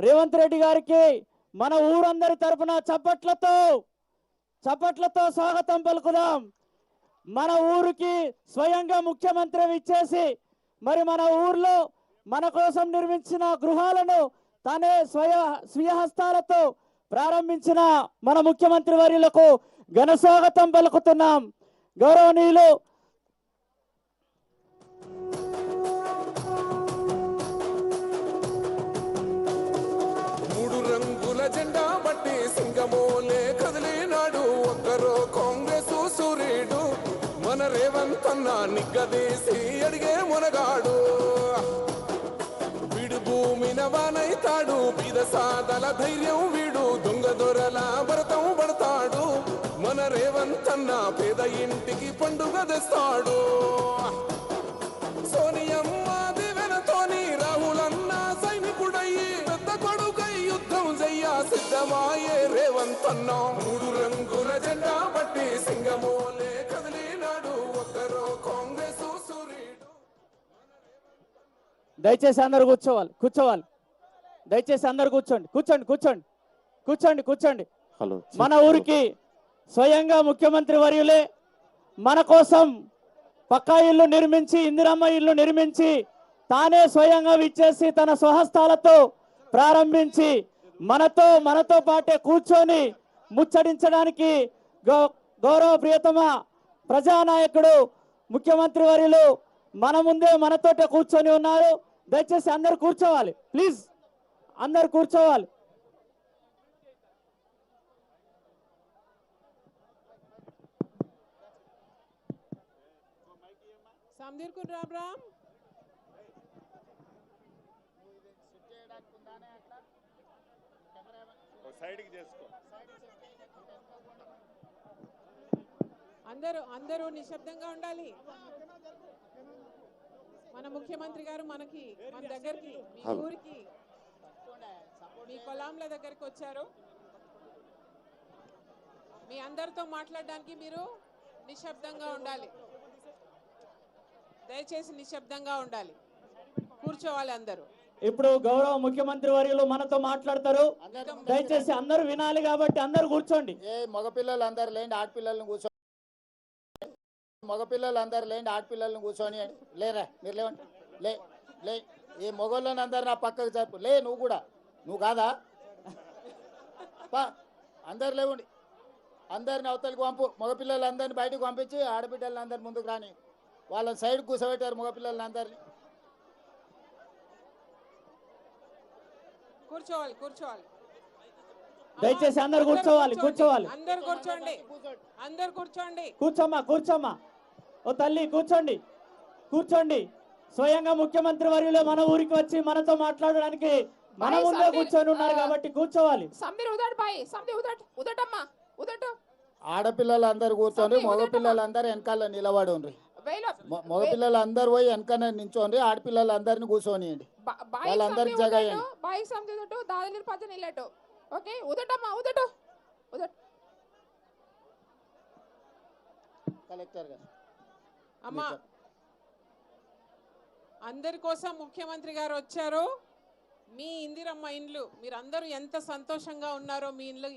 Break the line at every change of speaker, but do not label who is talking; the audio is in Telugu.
రేవంత్ రెడ్డి గారికి మన ఊరందరి తరపున చప్పట్లతో స్వాగతం పలుకుదాం. మన ఊరికి స్వయంగా ముఖ్యమంత్రి ఇచ్చేసి మరి మన ఊర్లో మన కోసం నిర్మించిన గృహాలను తానే స్వీయ హస్తాలతో ప్రారంభించిన మన ముఖ్యమంత్రి వర్యులకు ఘన స్వాగతం పలుకుతున్నాం. గౌరవనీయులు
మూడు రంగుల జెండా బట్టి సింగమోలే కదిలినాడు ఒక్కరో కాంగ్రెస్ సూర్యుడు మన రేవంత్ అన్న నిగ్గదీసి అడిగే మునగాడు. వీడు భూమిన వానైతాడు బీద సాదల ధైర్యం వీడు దొంగ దొరల భరతం పడతాడు. మన రేవంత్ అన్న పేద ఇంటికి పండుగ తెస్తాడు. సోనియమ్మ దివెనతోని రాహులన్న సైనికుడయ్యి పెద్ద కొడుకై యుద్ధం చెయ్య సిద్ధమాయే రేవంత్ అన్న. మూడు రంగుల జెండా బట్టి సింగమోలే కదిలినాడు ఒక్కరో కాంగ్రెస్ సూర్యుడు.
దయచేసి అందరు కూర్చోవాలి. దయచేసి అందరు కూర్చోండి.
హలో,
మన ఊరికి స్వయంగా ముఖ్యమంత్రి వర్యులే మన కోసం పక్కా ఇల్లు నిర్మించి ఇందిరమ్మ ఇల్లు నిర్మించి తానే స్వయంగా విచ్చేసి తన స్వహస్తాలతో ప్రారంభించి మనతో పాటే కూర్చొని ముచ్చడించడానికి గౌరవ ప్రియతమ ప్రజానాయకుడు ముఖ్యమంత్రి వర్యులు మన ముందే మనతోటే కూర్చొని ఉన్నారు. దయచేసి అందరు కూర్చోవాలి, ప్లీజ్ అందరు కూర్చోవాలి.
రామ్ అందరూ నిశ్శబ్దంగా ఉండాలి. మన ముఖ్యమంత్రి గారు మన దగ్గరికి మీ ఊరికి మీ పొలాంల దగ్గరికి వచ్చారు. మీ అందరితో మాట్లాడడానికి మీరు నిశ్శబ్దంగా ఉండాలి. దయచేసి నిశ్శబ్దంగా ఉండాలి, కూర్చోవాలి అందరూ.
ఇప్పుడు గౌరవ ముఖ్యమంత్రి వర్యులు మనతో మాట్లాడతారు. దయచేసి అందరూ వినాలి కాబట్టి అందరూ కూర్చోండి.
మగపిల్లలు అందరు లేండి, ఆడపిల్లలను కూర్చోండి. మగపిల్లలు అందరు లేండి, ఆడపిల్లలను కూర్చొని లేరా మీరు లేవండి. లే ఈ మగోళ్ళని అందరు నా పక్కకు చెప్పు. నువ్వు కూడా నువ్వు కాదా అందరు లేవండి. అందరిని అవతలికి పంపు. మగపిల్లలు అందరిని బయటకు పంపించి ఆడబిడ్డలను అందరు ముందుకు రాని. వాళ్ళని సైడ్ కూర్చోబెట్టారు మగపిల్లలని అందరినీ.
కూర్చోవాలి.
దయచేసి అందరు కూర్చోవాలి.
అందరు కూర్చోండి.
కూర్చోమ్మా. ఓ తల్లి కూర్చోండి. స్వయంగా ముఖ్యమంత్రి వర్యులే మన ఊరికి వచ్చి మనతో మాట్లాడడానికి మన ముందే కూర్చొని ఉన్నారు కాబట్టి కూర్చోవాలి.
ఆడపిల్లలు అందరు కూర్చోండి, మగపిల్లలు అందరు వెనకాల నిలబడి ఉండ్రి. మగపిల్లలు అందరు పోయి వెనకనే నించోండి, ఆడపిల్లలు అందరిని కూర్చోనియండి. వాళ్ళందరికి జగయండి. కలెక్టర్ గారు
అమ్మా, అందరి కోసం ముఖ్యమంత్రి గారు వచ్చారు. మీ ఇందిరమ్మ ఇండ్లు మీరందరూ ఎంత సంతోషంగా ఉన్నారో మీ ఇల్లు